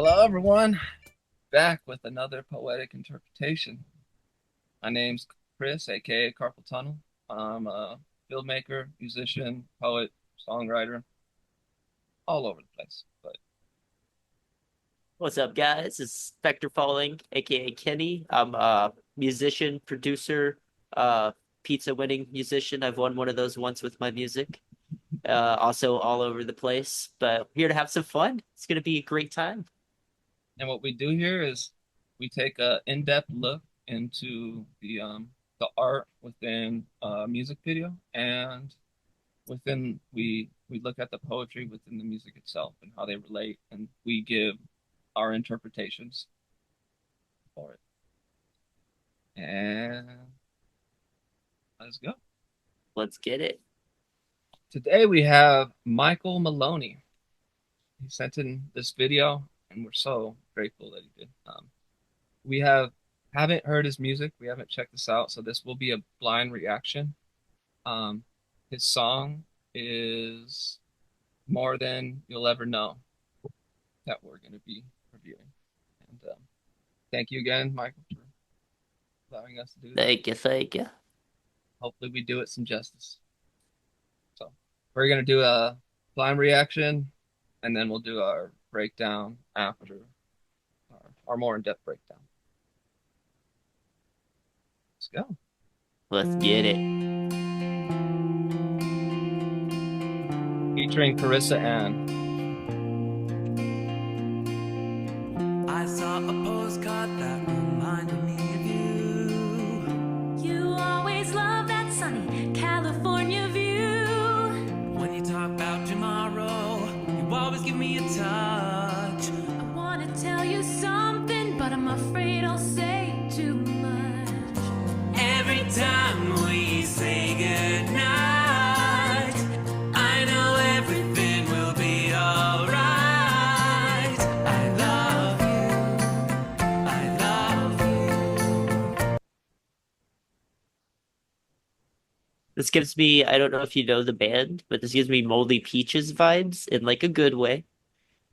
Hello, everyone. Back with another poetic interpretation. My name's Chris, aka Carpool Tunnel. I'm a filmmaker, musician, poet, songwriter, all over the place. But What's up, guys? This is Spectre Falling, aka Kenny. I'm a musician, producer, uh, pizza winning musician. I've won one of those once with my music. Also all over the place, but here to have some fun. It's gonna be a great time. and what we do here is we take a in-depth look into the art within a music video, and within we look at the poetry within the music itself and how they relate, and we give our interpretations for it. And let's go. Let's get it. Today we have Michael Maloney. He sent in this video, and we're so grateful that he did. We haven't heard his music. We haven't checked this out, so this will be a blind reaction. Um, his song is More Than You'll Ever Know that we're going to be reviewing. And thank you again, Michael, for allowing us to do this. Thank you, thank you. Hopefully, we do it some justice. So we're going to do a blind reaction, and then we'll do our breakdown after our more in-depth breakdown. Let's go. Let's get it. Featuring Carissa Ann. I saw a postcard that reminded me of you. You always love that sunny California view. When you talk about tomorrow, you always give me a touch. I want to tell you something, but I'm afraid I'll say too much. Every time we say goodnight, I know everything will be alright. I love you. I love you. This gives me, I don't know if you know the band, but this gives me Moldy Peaches vibes in like a good way.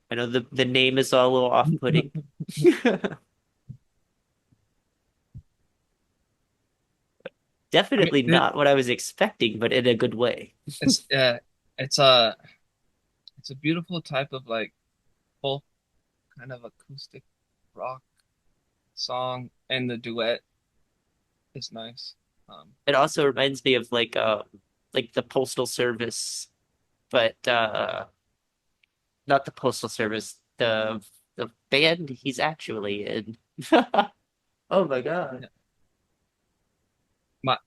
I know the name is all a little off-putting. I mean, Definitely not what I was expecting, but in a good way. it's it's a it's a beautiful type of like folk kind of acoustic rock song, and the duet is nice. It also reminds me of like the Postal Service, but not the Postal Service, the band he's actually in. Oh my God.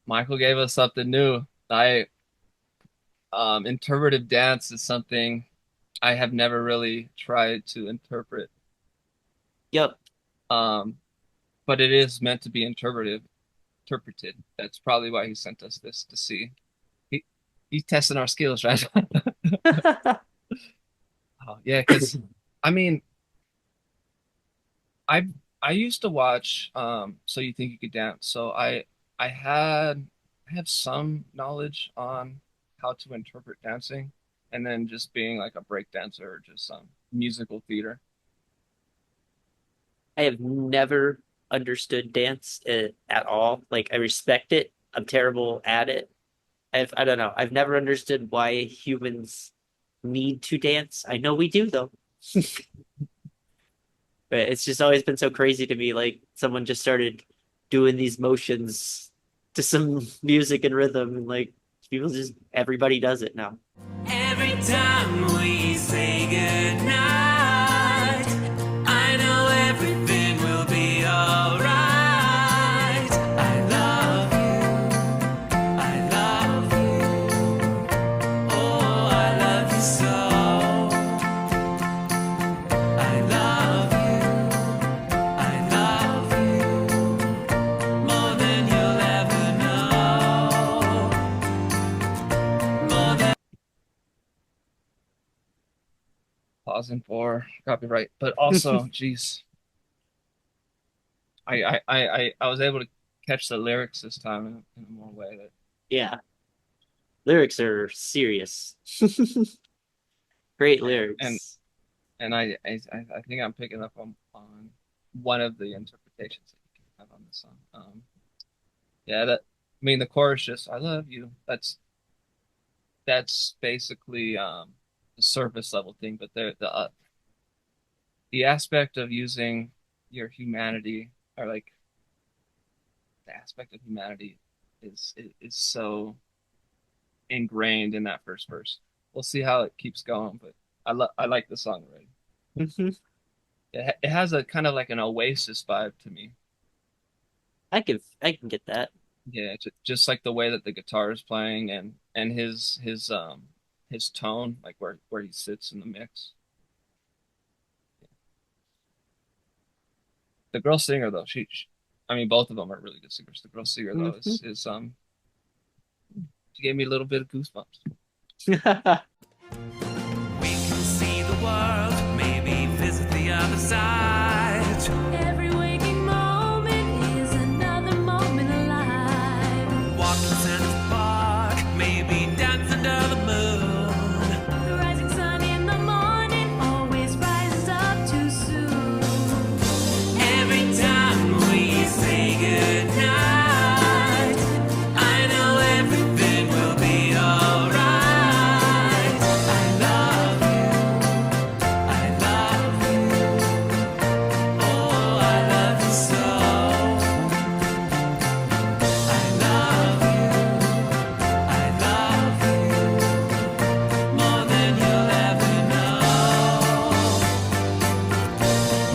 Michael gave us something new. I Interpretive dance is something I have never really tried to interpret. Yep. Um, but it is meant to be interpreted. That's probably why he sent us this to see. He he's testing our skills, right? Oh, yeah, because I mean, I I used to watch So You Think You Could Dance. So I have some knowledge on how to interpret dancing, and then just being like a break dancer or just some musical theater. I have never understood dance at all. Like I respect it. I'm terrible at it. I don't know. I've never understood why humans need to dance. I know we do though. But it's just always been so crazy to me. Like someone just started doing these motions to some music and rhythm, and like people just everybody does it now. Every time we say goodnight, I know everything will be alright. I love you. I love you. Oh, I love you so. I love you. I love you. More than you'll ever know. More than Pausing for copyright, but also, geez, I was able to catch the lyrics this time in a more way that Yeah, lyrics are serious. Great and lyrics. And I think I'm picking up on one of the interpretations that you can have on this song. Yeah, that I mean the chorus just "I love you." That's basically the surface level thing, but the aspect of using your humanity or like the aspect of humanity is so ingrained in that first verse. We'll see how it keeps going, but I like the song already. Hmm. It has a kind of like an Oasis vibe to me. I can get that. Yeah, just like the way that the guitar is playing and his tone, like where he sits in the mix. The girl singer though, I mean, both of them are really good singers. The girl singer though Hmm. is she gave me a little bit of goosebumps. We can see the world, maybe visit the other side. Every waking moment is another moment alive. Walk in Central Park, maybe dance under the moon. The rising sun in the morning always rises up too soon. Every time we say goodnight, I know everything will be alright. I love you, I love you. Oh, I love you so. I love you, I love you. More than you'll ever know.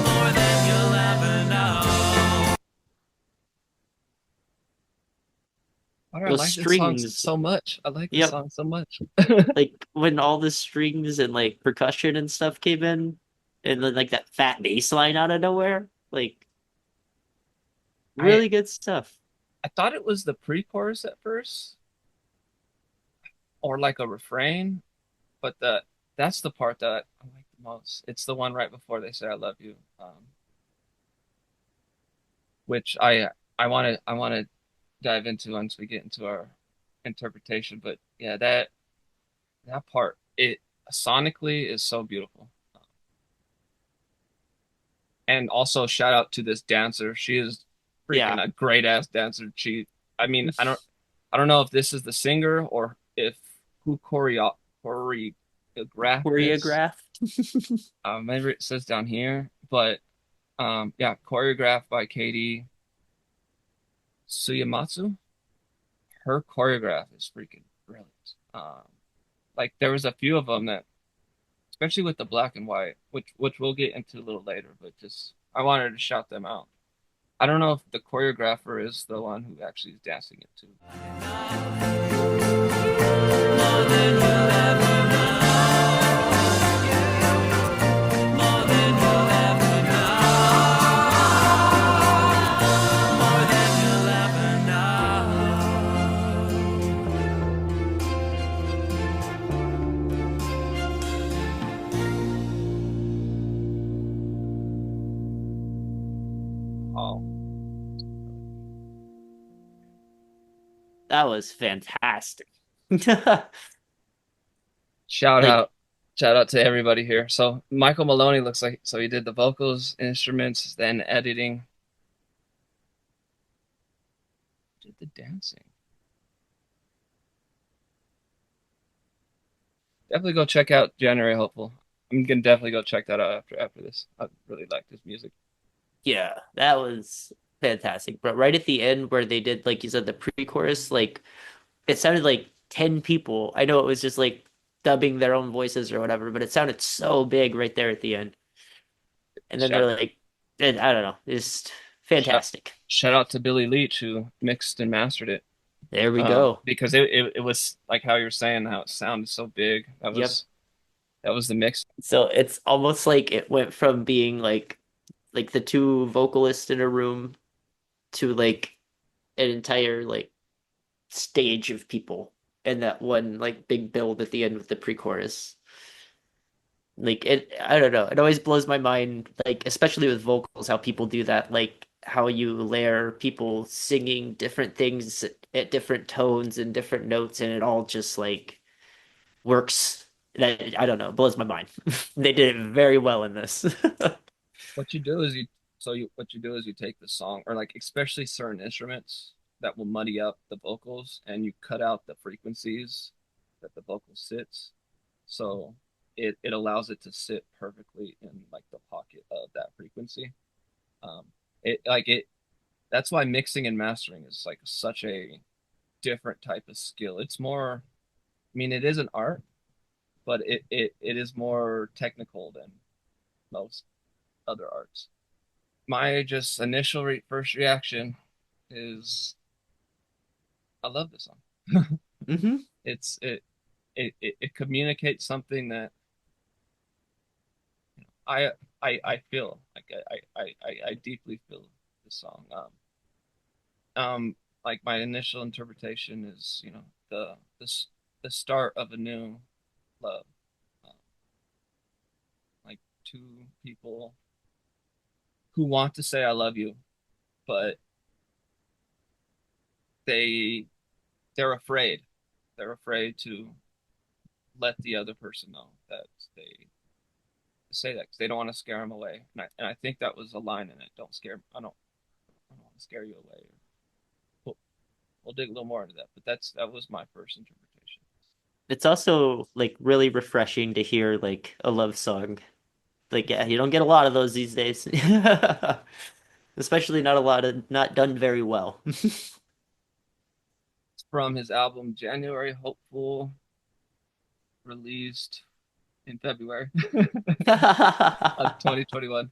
More than you'll ever know. Why do I Those like this song strings, so much? I like this yep. song so much. Like when all the strings and like percussion and stuff came in, and then like that fat bass line out of nowhere, like I really good stuff. I thought it was the pre-chorus at first, or like a refrain, but that's the part that I like the most. It's the one right before they say "I love you," which I want to dive into once we get into our interpretation. But yeah, that part it sonically is so beautiful. And also shout out to this dancer. She is Yeah, freaking a great ass dancer. I mean, I don't know if this is the singer or if who choreographed this. choreographed. Maybe it says down here, but yeah, choreographed by Katie Suyamatsu. Her choreograph is freaking brilliant. Like there was a few of them that, especially with the black and white, which we'll get into a little later, but just I wanted to shout them out. I don't know if the choreographer is the one who actually is dancing it too. More than you'll ever know. More than you'll ever know. More than you'll ever Oh, That was fantastic. shout Like, out, shout out to everybody here. So Michael Maloney looks like so he did the vocals, instruments, then editing, did the dancing. Definitely go check out January Hopeful. I'm gonna definitely go check that out after this. I really like this music. yeah, that was fantastic. But right at the end where they did, like you said, the pre-chorus, like it sounded like 10 people. I know it was just like dubbing their own voices or whatever, but it sounded so big right there at the end. And then they're Shout like, and I don't know, it's shout fantastic. shout out to Billy Leach who mixed and mastered it. There we go. Because it was like how you were saying how it sounded so big. Yep. That was the mix. So it's almost like it went from being like the two vocalists in a room to like an entire like stage of people and that one like big build at the end with the pre-chorus. Like it, I don't know. It always blows my mind, like especially with vocals, how people do that. Like how you layer people singing different things at different tones and different notes, and it all just like works That I don't know, it blows my mind. They did it very well in this. What you do is you take the song, or like especially certain instruments that will muddy up the vocals, and you cut out the frequencies that the vocal sits, so it allows it to sit perfectly in like the pocket of that frequency. Um, it that's why mixing and mastering is like such a different type of skill. It's more, I mean, it is an art, but it is more technical than most other arts. My just initial first reaction is I love this song. Hmm. It's it communicates something that I I feel like I deeply feel this song. Like my initial interpretation is, the start of a new love, um, like two people who want to say I love you, but they they're afraid. They're afraid to let the other person know that they say that because they don't want to scare them away. And I think that was a line in it. Don't scare. I don't want to scare you away. We'll, we'll dig a little more into that, but that was my first interpretation. It's also like really refreshing to hear like a love song. Like, yeah, you don't get a lot of those these days. Especially not a lot of not done very well. It's from his album January Hopeful, released in February of 2021.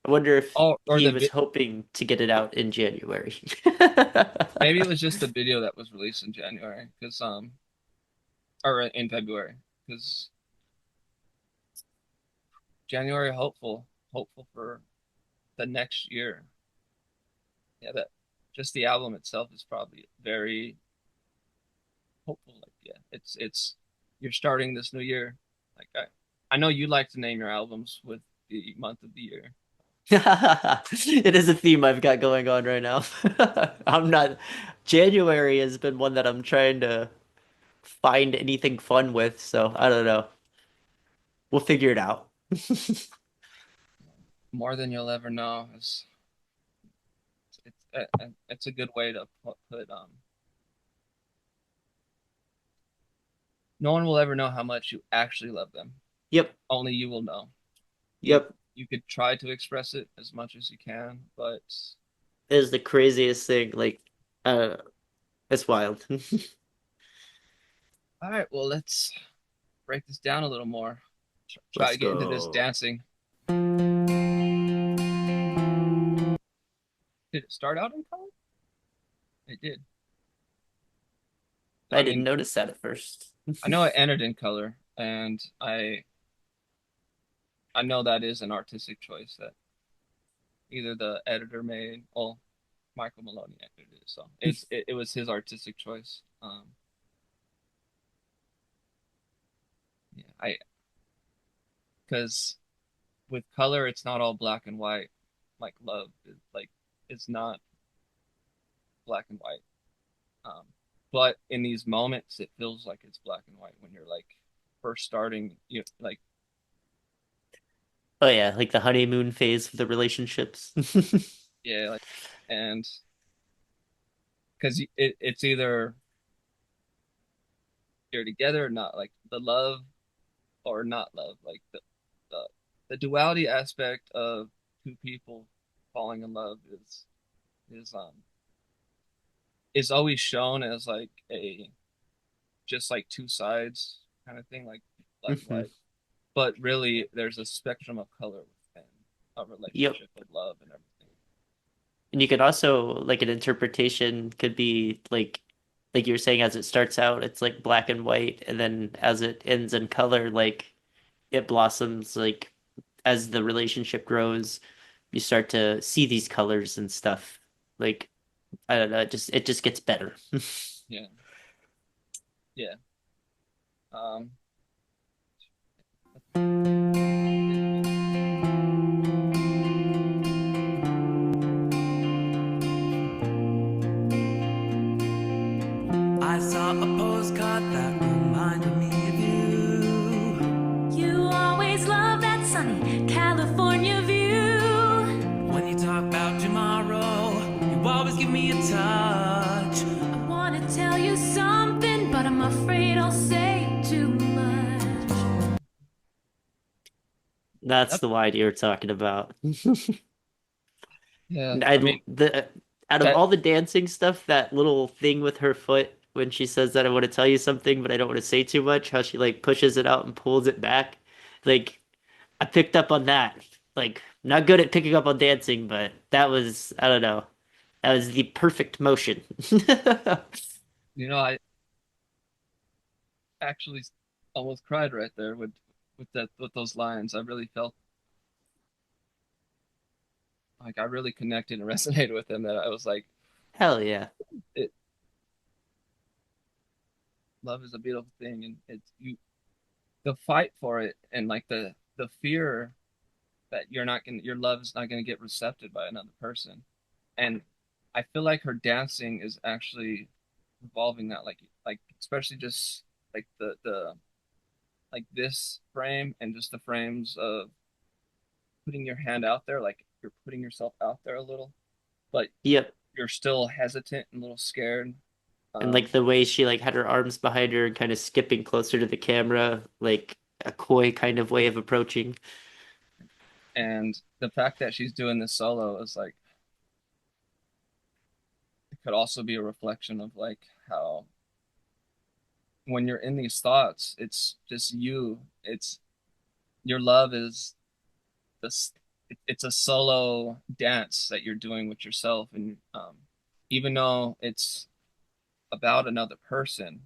I wonder if Oh, or he was hoping to get it out in January. maybe it was just the video that was released in January, because or in February, because January hopeful for the next year. Yeah, that just the album itself is probably very hopeful. Like, yeah, it's you're starting this new year. Like, I know you like to name your albums with the month of the year. It is a theme I've got going on right now. I'm not. January has been one that I'm trying to find anything fun with, so I don't know. We'll figure it out. More than you'll ever know is it's a good way to put no one will ever know how much you actually love them. Yep, Only you will know. You yep. you could try to express it as much as you can, but It is the craziest thing. Like, uh, it's wild. all right, well, let's break this down a little more. Try Let's to get into this go. dancing. Did it start out in color? It did. I I didn't mean, notice that at first. I know it entered in color, and I know that is an artistic choice that either the editor made. Well, Michael Maloney edited it, so it was his artistic choice. Yeah, I because with color, it's not all black and white. Like love, like it's not black and white. Um, but in these moments, it feels like it's black and white when you're like first starting. You like, Oh yeah, like the honeymoon phase of the relationships. yeah, like, and because it's either you're together or not, like the love or not love, like the the duality aspect of two people falling in love is is always shown as like a just like two sides kind of thing, like black and Mhm. white. But really, there's a spectrum of color within a Yep. relationship of love and everything. And you can also like an interpretation could be like you were saying as it starts out, it's like black and white, and then as it ends in color, like it blossoms like as the relationship grows, you start to see these colors and stuff. Like I don't know, it just gets better. Yeah, yeah. Um, I saw a a postcard that reminded me of you. You always love that sunny California view. When you talk about tomorrow, you always give me a touch. I wanna tell you something, but I'm afraid I'll say too much. That's Yep. the line you're talking about. Yeah, I I mean the out of that all the dancing stuff, that little thing with her foot when she says that I want to tell you something, but I don't want to say too much, how she like pushes it out and pulls it back. Like I picked up on that. Like not good at picking up on dancing, but that was I don't know. That was the perfect motion. I actually almost cried right there with those lines. I really felt like I really connected and resonated with them. That I was like, Hell yeah. it love is a beautiful thing, and it's you the fight for it, and like the fear that your love is not gonna get recepted by another person, and I feel like her dancing is actually revolving that, like especially just like the like this frame and just the frames of putting your hand out there, like you're putting yourself out there a little, but Yep. you're still hesitant and a little scared. And like Um, the way she like had her arms behind her and kind of skipping closer to the camera, like a coy kind of way of approaching. and the fact that she's doing this solo is like it could also be a reflection of like how when you're in these thoughts, it's just you. It's your love is this. It's a solo dance that you're doing with yourself, and even though it's about another person,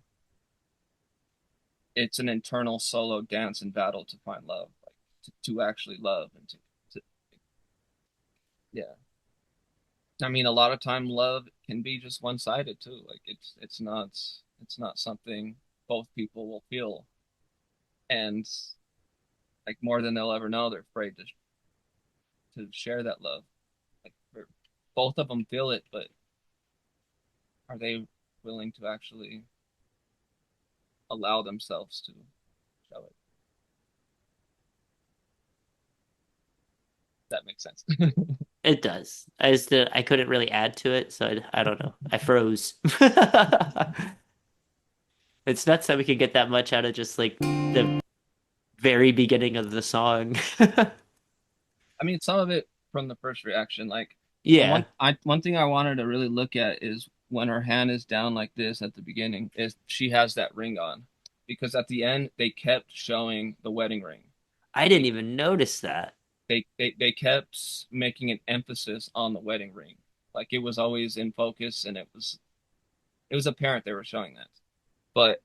it's an internal solo dance and battle to find love, like to actually love and to yeah. I mean, a lot of time love can be just one-sided too. Like it's not something both people will feel, and like more than they'll ever know, they're afraid to share that love. Like both of them feel it, but are they willing to actually allow themselves to show it? That makes sense. It does. I couldn't really add to it, so I don't know. I froze. It's nuts that we could get that much out of just like the very beginning of the song. I mean, some of it from the first reaction, like the Yeah, one thing I wanted to really look at is when her hand is down like this at the beginning, is she has that ring on, because at the end they kept showing the wedding ring. I didn't even notice that. They kept making an emphasis on the wedding ring, like it was always in focus, and it was apparent they were showing that. But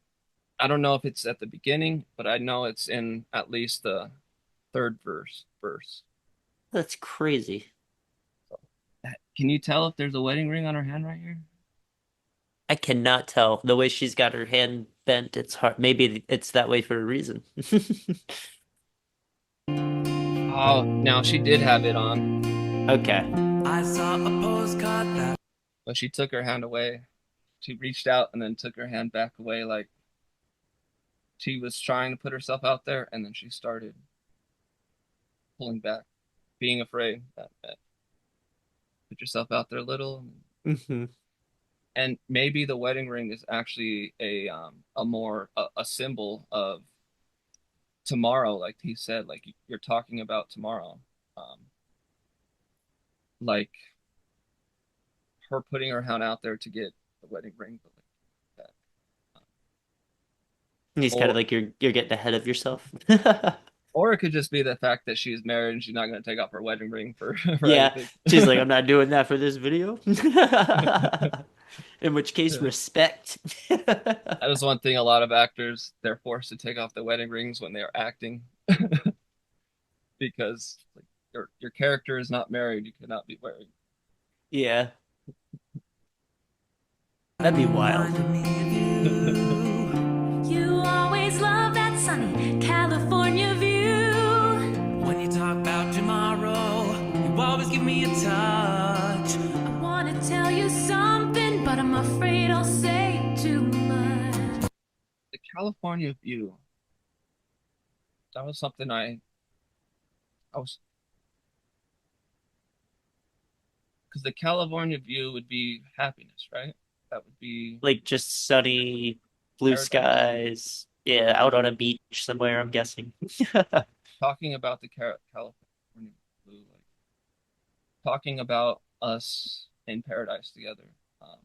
I don't know if it's at the beginning, but I know it's in at least the third verse. That's crazy. Can you tell if there's a wedding ring on her hand right here? I cannot tell. The way she's got her hand bent, it's hard. Maybe it's that way for a reason. Oh, now she did have it on, Okay. I saw a postcard that but she took her hand away. She reached out and then took her hand back away, like she was trying to put herself out there, and then she started pulling back, being afraid that put yourself out there a little. Hmm. And maybe the wedding ring is actually a more a symbol of tomorrow, like he said, like you're talking about tomorrow, um, like her putting her hand out there to get the wedding ring, but like that. He's kind of Or like you're getting ahead of yourself. or it could just be the fact that she's married and she's not going to take off her wedding ring for for Yeah, anything. she's like, I'm not doing that for this video. In which case, Yeah. respect. That is one thing. A lot of actors, they're forced to take off their wedding rings when they are acting because like, your character is not married. You cannot be wearing. Yeah, that'd be wild. reminded me of you. You always love that sunny California view. When you talk about tomorrow, you always give me a touch. I wanna tell you something, but I'm afraid I'll say too much. the California view, that was something I was because the California view would be happiness, right? That would be Like just sunny blue paradise. skies. Yeah, out on a beach somewhere, I'm guessing. Talking about the California blue, like talking about us in paradise together. Um,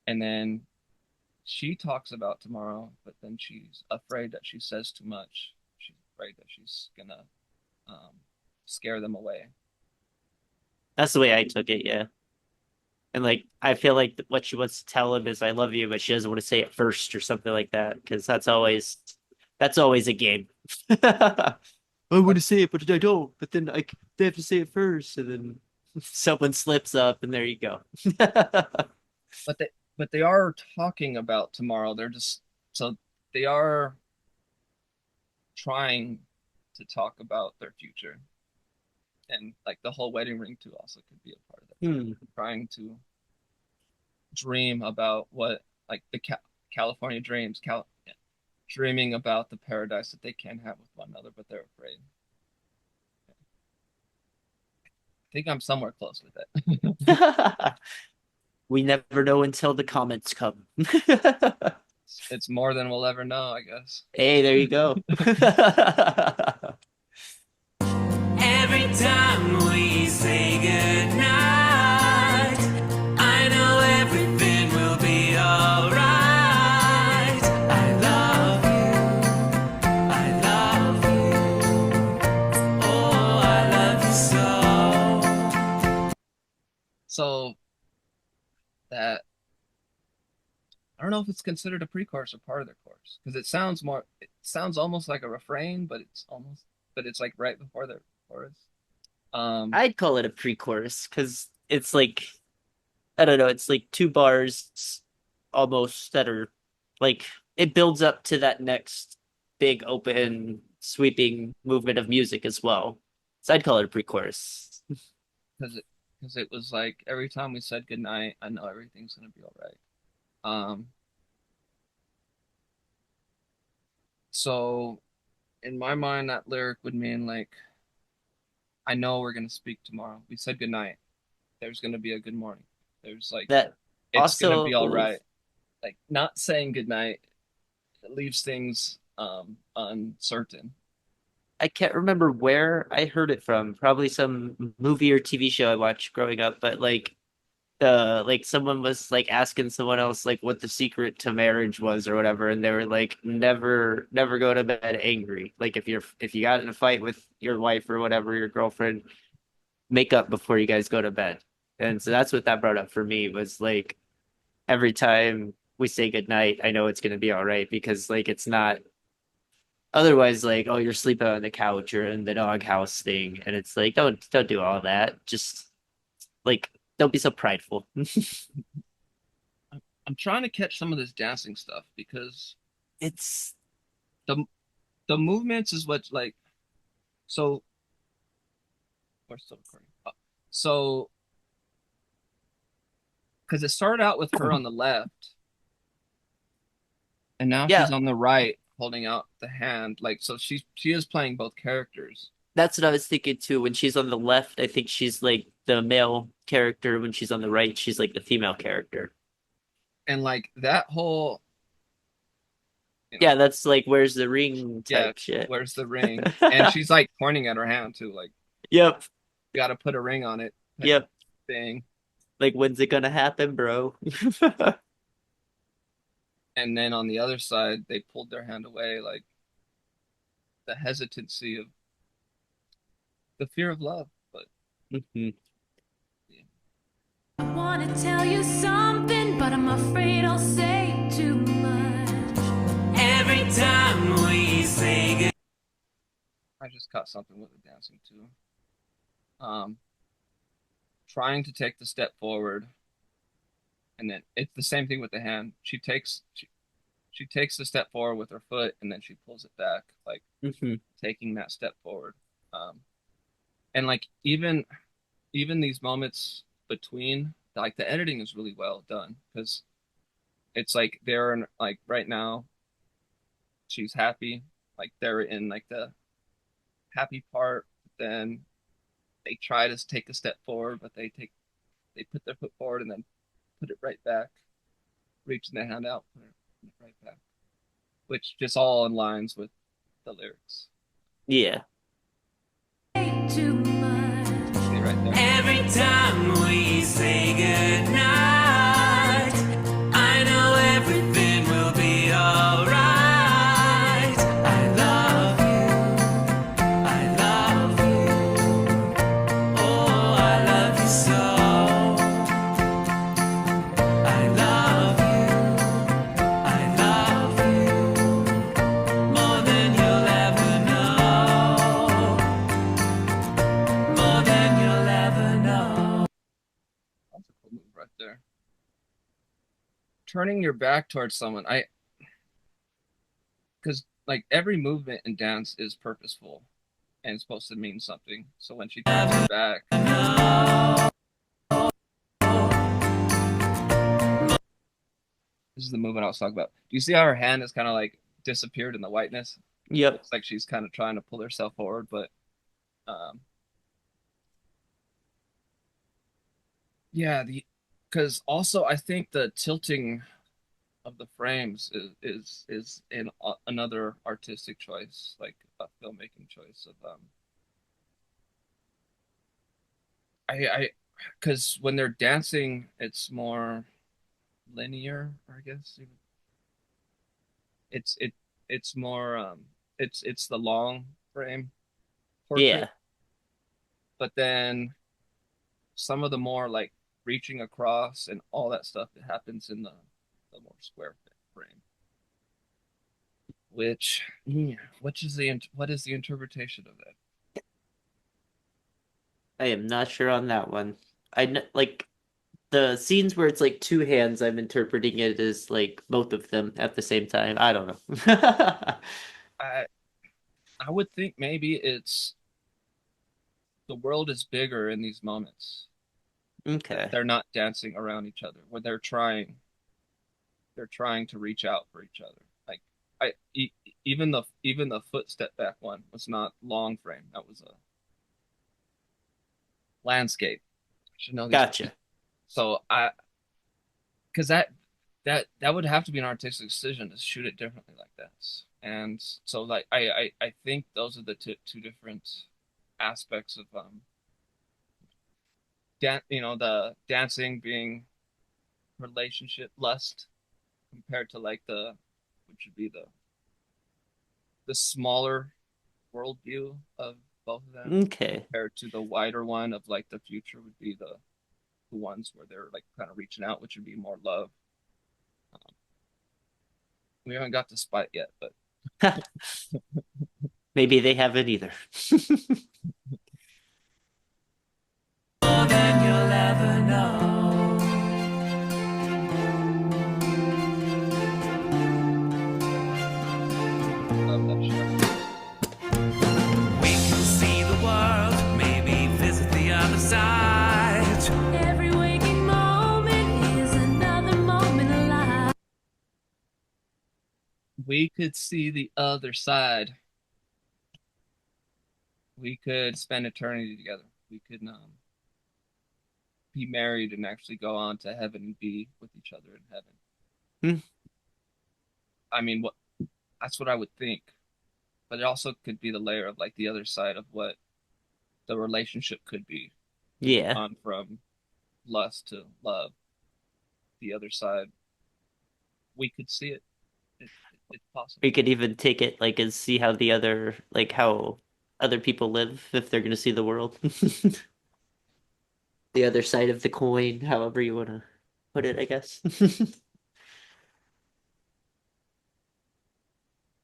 and then she talks about tomorrow, but then she's afraid that she says too much. She's afraid that she's gonna um, scare them away. That's the way I took it, yeah. And like I feel like what she wants to tell him is I love you, but she doesn't want to say it first or something like that, because that's always a game. I want But to say it, but I don't. But then they have to say it first, and then someone slips up, and there you go. but they are talking about tomorrow. They're just so they are trying to talk about their future, and like the whole wedding ring too also could be a part of that too. Hmm. Trying to dream about what like the California dreams, dreaming about the paradise that they can have with one another, but they're afraid. I think I'm somewhere close with it. We never know until the comments come. It's more than we'll ever know, I guess. Hey, there you go. Every time we say goodnight, I know everything will be alright. I love you, I love you, oh, I love you so. So that I don't know if it's considered a pre-chorus or part of the chorus because it sounds almost like a refrain, but it's like right before the chorus. Um, I'd call it a pre-chorus because it's like I don't know, it's like two bars almost that are like it builds up to that next big open sweeping movement of music as well. So I'd call it a pre-chorus. because it was like every time we said goodnight, I know everything's gonna be all right. Um, so in my mind, that lyric would mean like I know we're gonna speak tomorrow. We said goodnight. There's gonna be a good morning. There's like That it's gonna be all also right. Like not saying goodnight leaves things uncertain. I can't remember where I heard it from. Probably some movie or TV show I watched growing up, but like someone was like asking someone else like what the secret to marriage was or whatever, and they were like never go to bed angry. Like if you got in a fight with your wife or whatever, your girlfriend, make up before you guys go to bed. And so that's what that brought up for me was like every time we say goodnight, I know it's gonna be all right because like it's not otherwise like oh you're sleeping on the couch or in the doghouse thing, and it's like don't do all that. Just like don't be so prideful. I'm trying to catch some of this dancing stuff because It's the the movements is what's like so we're still recording. So because it started out with her on the left and now she's yeah, on the right holding out the hand like so she is playing both characters that's what I was thinking too. When she's on the left, I think she's like the male character. When she's on the right, she's like the female character. and like that whole you know Yeah, that's like where's the ring yeah type shit. where's the ring and she's like pointing at her hand too like Yep, you got to put a ring on it type yep. thing Like when's it gonna happen, bro? and then on the other side they pulled their hand away like the hesitancy of the fear of love but Mhm. yeah. I wanna tell you something, but I'm afraid I'll say too much. Every time we say goodnight. I just caught something with the dancing too um trying to take the step forward and then it's the same thing with the hand she takes the step forward with her foot and then she pulls it back like Mhm. taking that step forward um and like even these moments between like the editing is really well done because It's like they're in, like right now she's happy, like they're in like the happy part, then they try to take a step forward, but they put their foot forward and then put it right back, reaching their hand out, put it right back, which just all aligns with the lyrics. Yeah. Too much. See right there. Every time we say goodnight, I know everything will be alright. I love you, I love you, oh, I love you so. I love you, I love you, more than you'll ever know, more than you'll ever know. That's a cool move right there. Turning your back towards someone, I because like every movement in dance is purposeful and it's supposed to mean something. So when she turns her back, this is the movement I was talking about. Do you see how her hand has kind of like disappeared in the whiteness? Yep. It's like she's kind of trying to pull herself forward, but um, yeah, the because also I think the tilting of the frames is in another artistic choice, like a filmmaking choice of I because when they're dancing, it's more linear, I guess. It's it's more it's the long frame portrait, Yeah. but then some of the more like reaching across and all that stuff that happens in the more square frame. Which is what is the interpretation of that? I am not sure on that one. Like the scenes where it's like two hands, I'm interpreting it as like both of them at the same time. I don't know. I I would think maybe it's the world is bigger in these moments that Okay. they're not dancing around each other, where they're trying to reach out for each other. Like even the footstep back one was not long frame. That was a landscape. I should know these things. Gotcha. So I because that would have to be an artistic decision to shoot it differently like that. And so like I think those are the two different aspects of the dancing being relationship lust compared to like the which would be the smaller worldview of both of them Okay. compared to the wider one of like the future would be the ones where they're like kind of reaching out, which would be more love. Um, we haven't got to spite yet, but Maybe they haven't either. More than you'll ever know. love that show. We can see the world, maybe visit the other side. Every waking moment is another moment alive. We could see the other side. We could spend eternity together. We could be married and actually go on to heaven and be with each other in heaven. Hmm. I mean, what that's what I would think, but it also could be the layer of like the other side of what the relationship could be Yeah. on from lust to love. The other side, we could see it. It's possible. We could even take it like and see how the other like how other people live if they're gonna see the world. The other side of the coin, however you wanna put it, I guess.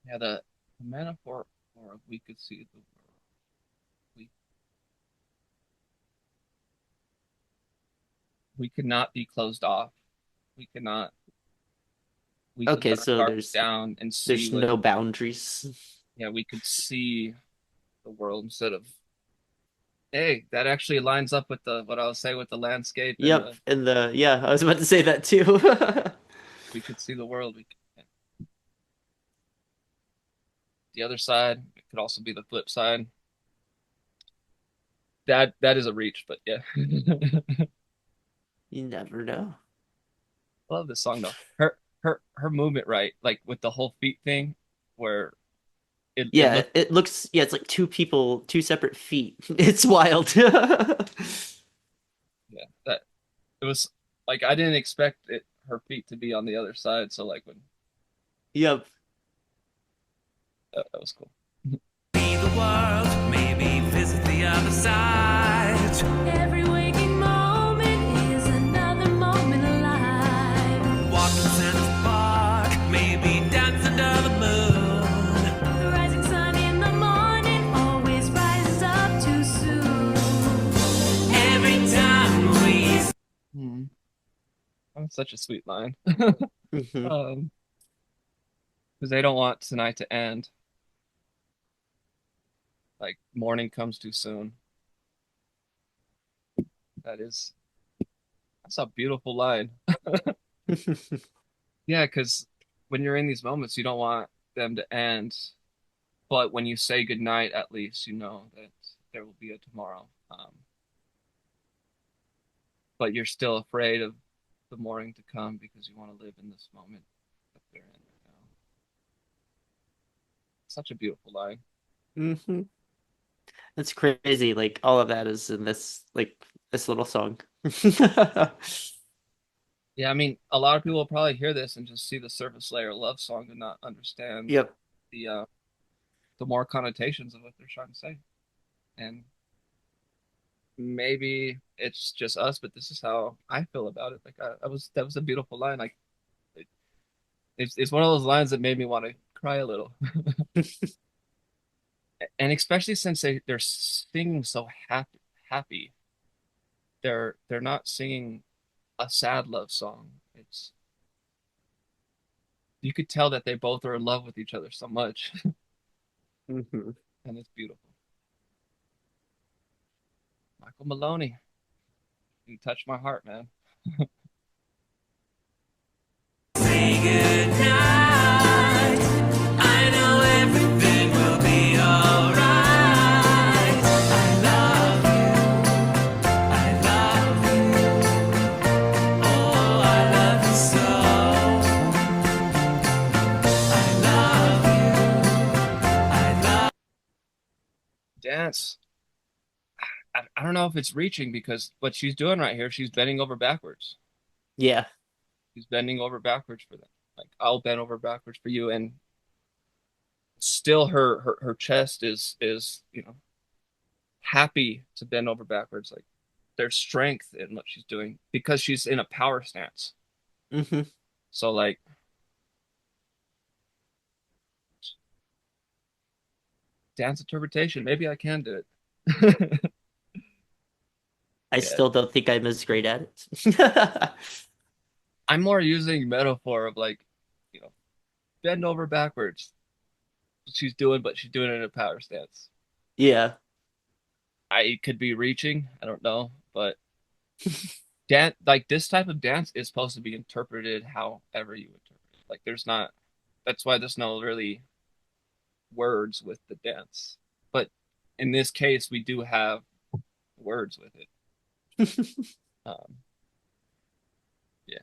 Yeah, the metaphor for we could see the world. We we could not be closed off. We could not. We could Okay, let our so guards down and see there's what. no boundaries. Yeah, we could see the world instead of. Hey, that actually lines up with the what I was saying with the landscape and Yep, and the yeah, I was about to say that too. we could see the world. We could, the other side, it could also be the flip side. That is a reach, but yeah. You never know. I love this song though. Her movement, right? Like with the whole feet thing, where it Yeah, looked, it looks, yeah, it's like two people, two separate feet. It's wild. yeah, that it was like I didn't expect it her feet to be on the other side. So like when Yep. that was cool. See the world, maybe visit the other side. Every waking moment is another moment alive. Walk in Central Park, maybe dance under the moon. The rising sun in the morning always rises up too soon. Every time we Hmm. That's such a sweet line. Mhm. Because they don't want tonight to end. Like morning comes too soon. That is, that's a beautiful line. Yeah, because when you're in these moments, you don't want them to end. But when you say goodnight, at least you know that there will be a tomorrow. But you're still afraid of the morning to come because you want to live in this moment that they're in right now. Such a beautiful line. Mhm. That's crazy. Like all of that is in this this little song. Yeah, I mean, a lot of people will probably hear this and just see the surface layer love song and not understand Yep. the the more connotations of what they're trying to say. And maybe it's just us, but this is how I feel about it. Like I was that was a beautiful line. Like it, it's one of those lines that made me want to cry a little. And especially since they're singing so happy. They're not singing a sad love song. It's you could tell that they both are in love with each other so much, Mhm. and it's beautiful. Michael Maloney, you touched my heart, man. say goodnight, I know everything will be alright. I love you, I love you. Oh, I love you so. I love you, I love Dance. I don't know if it's reaching because what she's doing right here, she's bending over backwards. Yeah. She's bending over backwards for them. Like I'll bend over backwards for you, and still her chest is happy to bend over backwards. Like there's strength in what she's doing because she's in a power stance. Hmm. So like dance interpretation, maybe I can do it. I Yeah, still don't think I'm as great at it. I'm more using metaphor of like, you know, bend over backwards. She's doing, but she's doing it in a power stance. Yeah. I it could be reaching, I don't know, but dance like this type of dance is supposed to be interpreted however you interpret it. Like there's not that's why there's no really words with the dance. But in this case, we do have words with it. Um, yeah.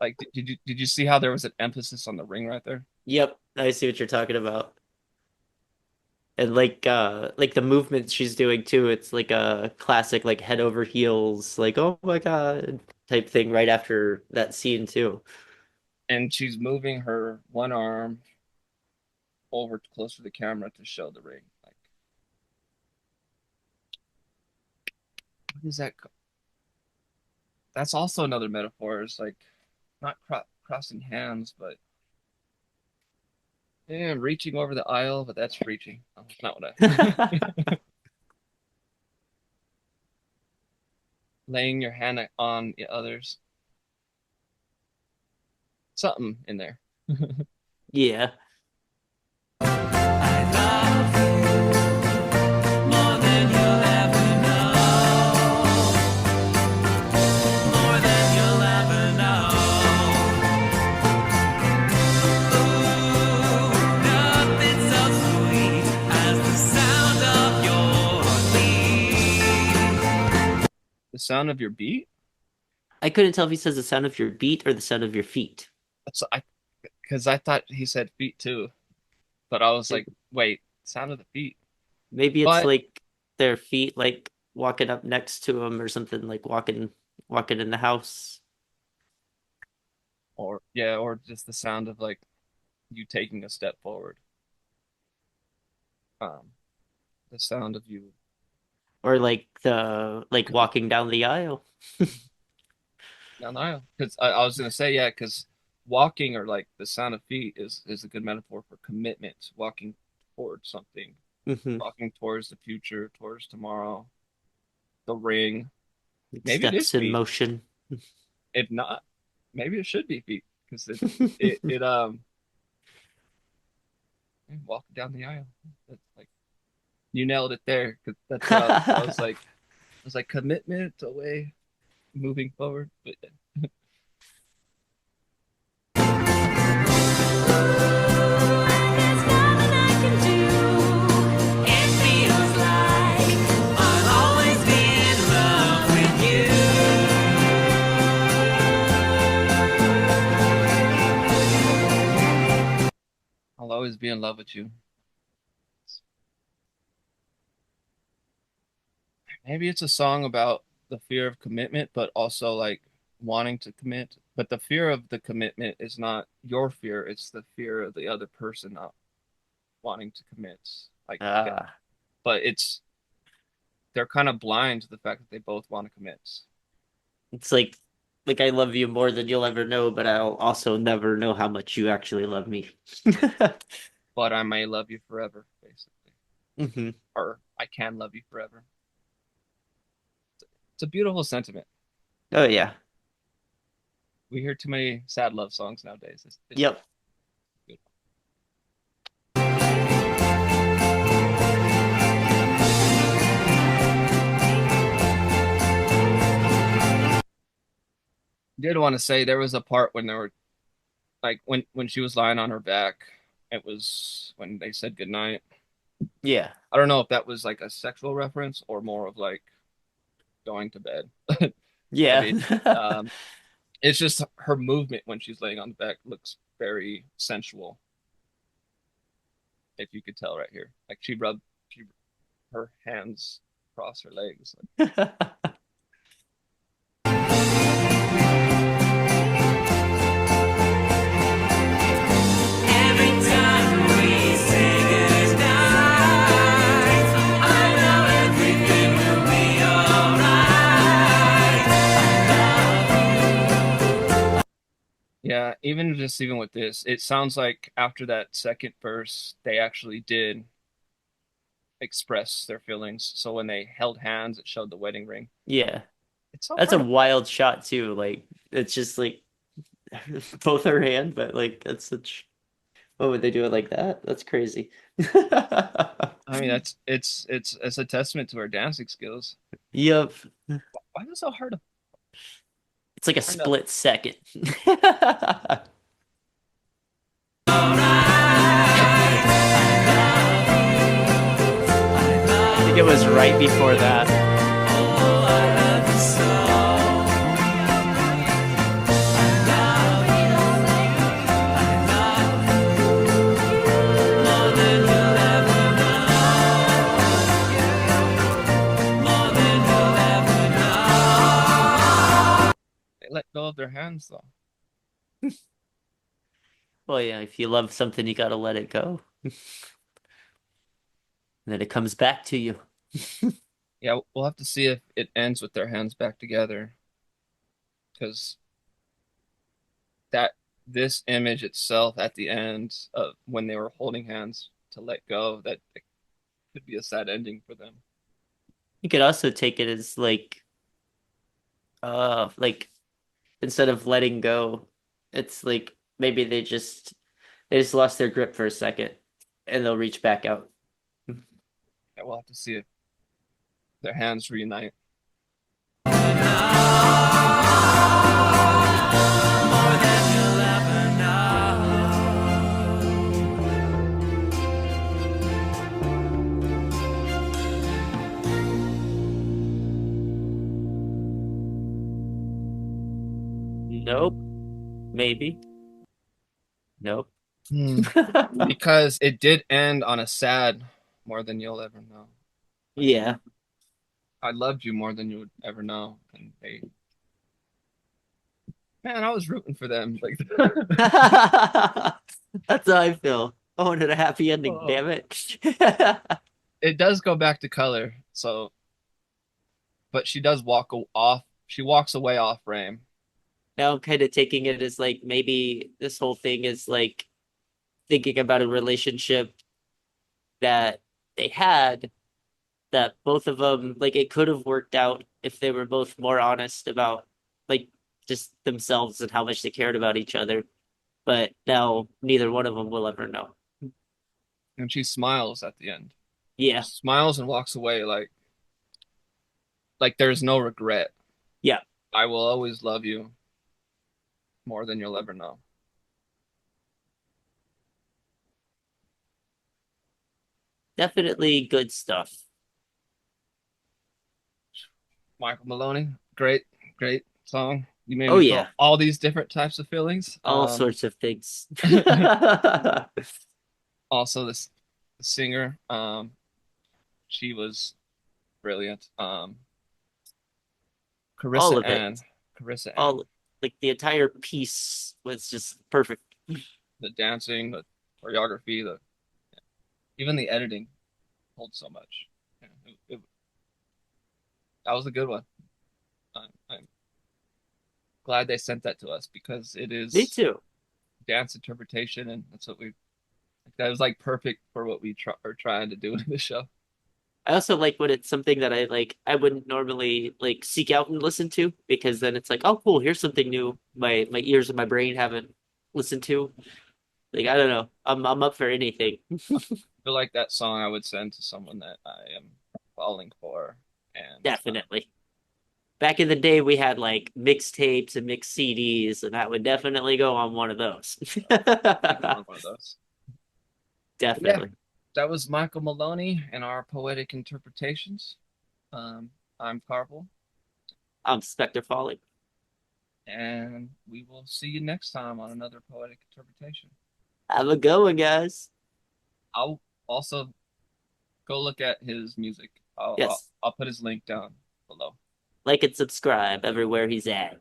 Like, did you see how there was an emphasis on the ring right there? Yep, I see what you're talking about. And like the movement she's doing too, it's like a classic like head over heels, like oh my God type thing right after that scene too. And she's moving her one arm over close to the camera to show the ring. Like, what is that? That's also another metaphor. It's like not crossing hands, but yeah, reaching over the aisle. But that's reaching. Oh, that's not what I. Laying your hand on the others. Something in there. Yeah. I love you more than you'll ever The sound of your beat? I couldn't tell if he says the sound of your beat or the sound of your feet. That's I because I thought he said feet too, but I was like, wait, sound of the feet. Maybe it's But like their feet like walking up next to him or something, like walking in the house. or yeah, or just the sound of like you taking a step forward. Um, the sound of you Or like the like commit walking down the aisle. down the aisle. Because I was gonna say yeah, because walking or like the sound of feet is a good metaphor for commitment. Walking towards something, Hmm. walking towards the future, towards tomorrow. The ring. Maybe it is Steps in feet. motion. If not, maybe it should be feet because it walking down the aisle. That's like you nailed it there. 'Cause that's what I was like. I was like commitment away, moving forward. But There's nothing I can do. It feels like I'll always be in love with you. I'll always be in love with you. Maybe it's a song about the fear of commitment, but also like wanting to commit. But the fear of the commitment is not your fear; it's the fear of the other person not wanting to commit. Like, yeah, Ah, but it's they're kind of blind to the fact that they both want to commit. it's like I love you more than you'll ever know, but I'll also never know how much you actually love me. But I may love you forever, basically, Hmm. or I can love you forever. It's a beautiful sentiment. Oh yeah. We hear too many sad love songs nowadays. It's Yep. good. Did want to say there was a part when they were like when she was lying on her back. It was when they said goodnight. Yeah. I don't know if that was like a sexual reference or more of like going to bed. I Yeah. mean, um, it's just her movement when she's laying on the back looks very sensual. If you could tell right here, like she her hands across her legs. Every time we say goodnight, I know everything will be alright. Yeah, even with this, it sounds like after that second verse, they actually did express their feelings. So when they held hands, it showed the wedding ring. Yeah. It's so That's hard a to wild shot too. Like it's just like both her hand, but like that's such. Oh, would they do it like that? That's crazy. I mean, that's it's a testament to her dancing skills. Yep. Why is it so hard to It's like a find out? split second. I think it was right before that. Oh, I love you so. More than you'll ever know. More than you'll ever know. They let go of their hands though. Well, yeah, if you love something, you gotta let it go. And then it comes back to you. Yeah, we'll have to see if it ends with their hands back together because that this image itself at the end of when they were holding hands to let go, that it could be a sad ending for them. You could also take it as like instead of letting go, it's like maybe they just lost their grip for a second and they'll reach back out. Yeah, we'll have to see if their hands reunite. More than you'll ever know. Nope. Maybe. Nope. Hmm. Because it did end on a sad more than you'll ever know. Yeah. I loved you more than you would ever know. And they, man, I was rooting for them. Like, That's how I feel. I wanted a happy ending, oh. damn it. It does go back to color. So, but she does off. She walks away off frame. Now I'm kind of taking it as like maybe this whole thing is like thinking about a relationship that they had that both of them like it could have worked out if they were both more honest about like just themselves and how much they cared about each other. But now neither one of them will ever know. And she smiles at the end. Yeah. Smiles and walks away like there's no regret. Yeah. I will always love you more than you'll ever know. Definitely good stuff. Michael Maloney, great, great song. You made Oh me feel yeah. all these different types of feelings. All sorts of things. Also, this the singer, she was brilliant. All Carissa of it. Ann, Carissa Ann, All like the entire piece was just perfect. the dancing, the choreography, the even the editing holds so much. Yeah, that was a good one. I'm glad they sent that to us because it Me is too. dance interpretation, and that's what we. That was like perfect for what we are trying to do in the show. I also like when it's something that I like I wouldn't normally like seek out and listen to because then it's like, oh cool, here's something new my ears and my brain haven't listened to. Like I don't know. I'm up for anything. I feel like that song I would send to someone that I am falling for, and Definitely. Back in the day we had like mixtapes and mixed CDs and that would definitely go on one of those. I go on one of those. But yeah, Definitely. that was Michael Maloney and our poetic interpretations. I'm Carpool, I'm Spectre Falling. and we will see you next time on another poetic interpretation. Have a good one, guys. I'll also go look at his music. Yes. I'll put his link down below. Like and subscribe everywhere he's at.